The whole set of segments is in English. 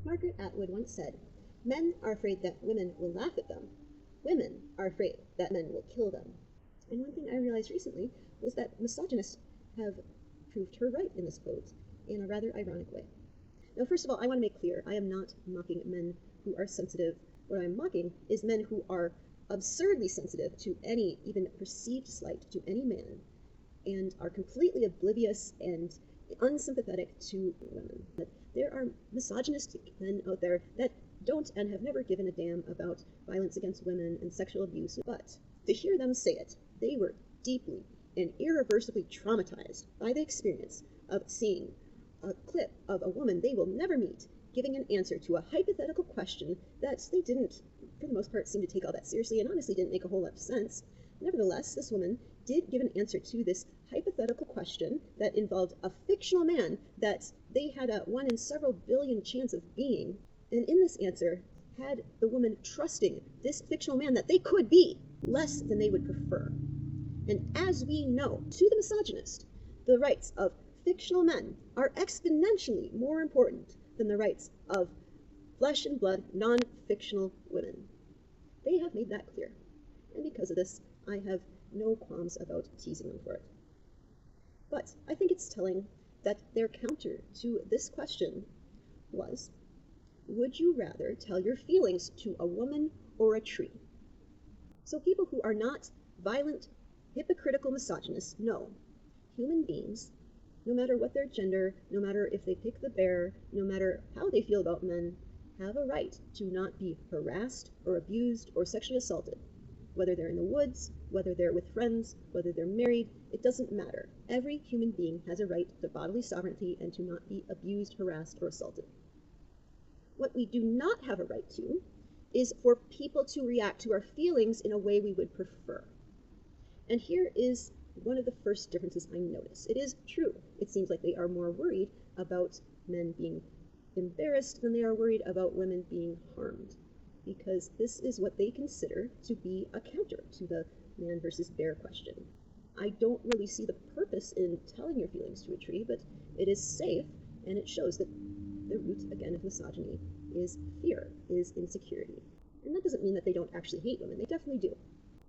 Margaret Atwood once said, "Men are afraid that women will laugh at them. Women are afraid that men will kill them." And one thing I realized recently was that misogynists have proved her right in this quote in a rather ironic way. Now, first of all, I want to make clear, I am not mocking men who are sensitive. What I'm mocking is men who are absurdly sensitive to any, even perceived slight to any man, and are completely oblivious and unsympathetic to women. But there are misogynistic men out there that don't and have never given a damn about violence against women and sexual abuse, but to hear them say it, they were deeply and irreversibly traumatized by the experience of seeing a clip of a woman they will never meet giving an answer to a hypothetical question that they didn't, for the most part, seem to take all that seriously and honestly didn't make a whole lot of sense. Nevertheless, this woman did give an answer to this hypothetical question that involved a fictional man that they had a 1 in several billion chance of being, and in this answer had the woman trusting this fictional man that they could be less than they would prefer. And as we know, to the misogynist, the rights of fictional men are exponentially more important than the rights of flesh and blood, non-fictional women. They have made that clear, and because of this, I have no qualms about teasing them for it. But I think it's telling that their counter to this question was, would you rather tell your feelings to a woman or a tree? So people who are not violent, hypocritical misogynists know human beings, no matter what their gender, no matter if they pick the bear, no matter how they feel about men, have a right to not be harassed or abused or sexually assaulted. Whether they're in the woods, whether they're with friends, whether they're married, it doesn't matter. Every human being has a right to bodily sovereignty and to not be abused, harassed, or assaulted. What we do not have a right to is for people to react to our feelings in a way we would prefer. And here is one of the first differences I notice. It is true. It seems like they are more worried about men being embarrassed than they are worried about women being harmed, because this is what they consider to be a counter to the man versus bear question. I don't really see the purpose in telling your feelings to a tree, but it is safe, and it shows that the root, again, of misogyny is fear, is insecurity. And that doesn't mean that they don't actually hate women. They definitely do.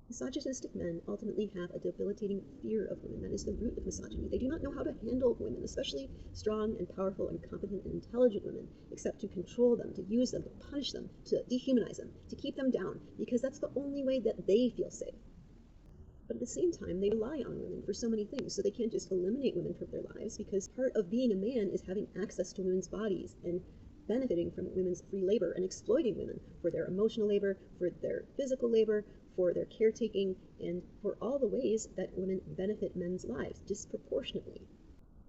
Misogynistic men ultimately have a debilitating fear of women. That is the root of misogyny. They do not know how to handle women, especially strong and powerful and competent and intelligent women, except to control them, to use them, to punish them, to dehumanize them, to keep them down, because that's the only way that they feel safe. But at the same time, they rely on women for so many things, so they can't just eliminate women from their lives, because part of being a man is having access to women's bodies and benefiting from women's free labor and exploiting women for their emotional labor, for their physical labor, for their caretaking, and for all the ways that women benefit men's lives disproportionately.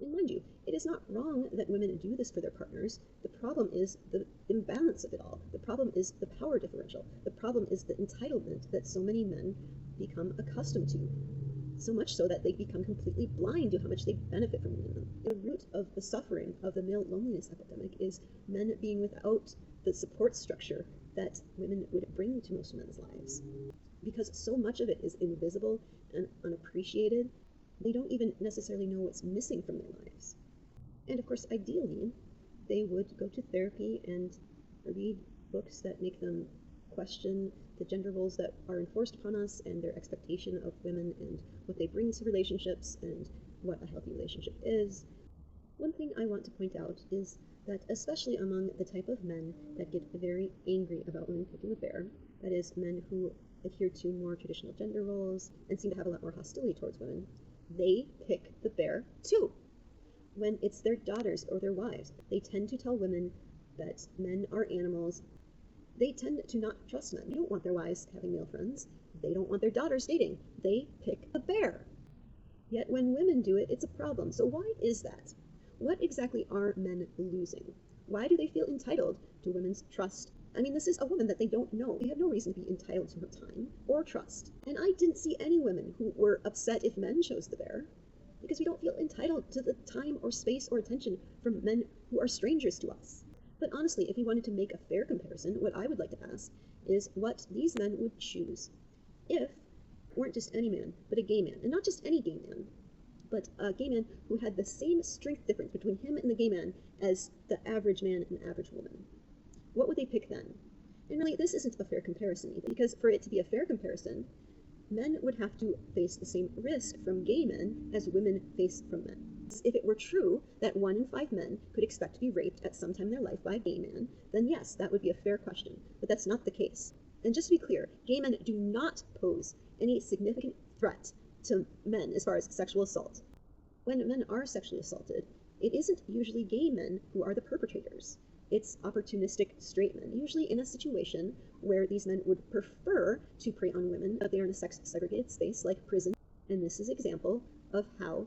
And mind you, it is not wrong that women do this for their partners. The problem is the imbalance of it all. The problem is the power differential. The problem is the entitlement that so many men become accustomed to, so much so that they become completely blind to how much they benefit from women. The root of the suffering of the male loneliness epidemic is men being without the support structure that women would bring to most men's lives. Because so much of it is invisible and unappreciated, they don't even necessarily know what's missing from their lives. And of course, ideally, they would go to therapy and read books that make them question the gender roles that are enforced upon us and their expectation of women and what they bring to relationships and what a healthy relationship is. One thing I want to point out is that especially among the type of men that get very angry about women picking a bear, that is, men who adhere to more traditional gender roles and seem to have a lot more hostility towards women, they pick the bear too. When it's their daughters or their wives, they tend to tell women that men are animals. They tend to not trust men. They don't want their wives having male friends. They don't want their daughters dating. They pick the bear. Yet when women do it, it's a problem. So why is that? What exactly are men losing? Why do they feel entitled to women's trust? I mean, this is a woman that they don't know. They have no reason to be entitled to her time or trust. And I didn't see any women who were upset if men chose the bear, because we don't feel entitled to the time or space or attention from men who are strangers to us. But honestly, if we wanted to make a fair comparison, what I would like to ask is what these men would choose if weren't just any man, but a gay man. And not just any gay man, but a gay man who had the same strength difference between him and the gay man as the average man and average woman. what would they pick then? And really, this isn't a fair comparison either, because for it to be a fair comparison, men would have to face the same risk from gay men as women face from men. If it were true that 1 in 5 men could expect to be raped at some time in their life by a gay man, then yes, that would be a fair question, but that's not the case. And just to be clear, gay men do not pose any significant threat to men as far as sexual assault. When men are sexually assaulted, it isn't usually gay men who are the perpetrators. It's opportunistic straight men, usually in a situation where these men would prefer to prey on women, but they are in a sex-segregated space like prison. And this is an example of how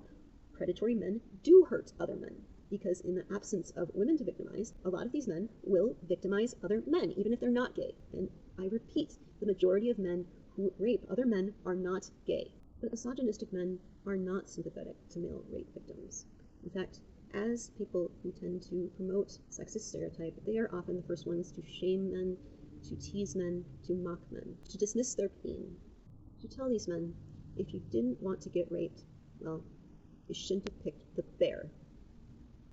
predatory men do hurt other men, because in the absence of women to victimize, a lot of these men will victimize other men, even if they're not gay. And I repeat, the majority of men who rape other men are not gay. But misogynistic men are not sympathetic to male rape victims. In fact, as people who tend to promote sexist stereotype, they are often the first ones to shame men, to tease men, to mock men, to dismiss their pain, to tell these men, if you didn't want to get raped, well, you shouldn't have picked the bear.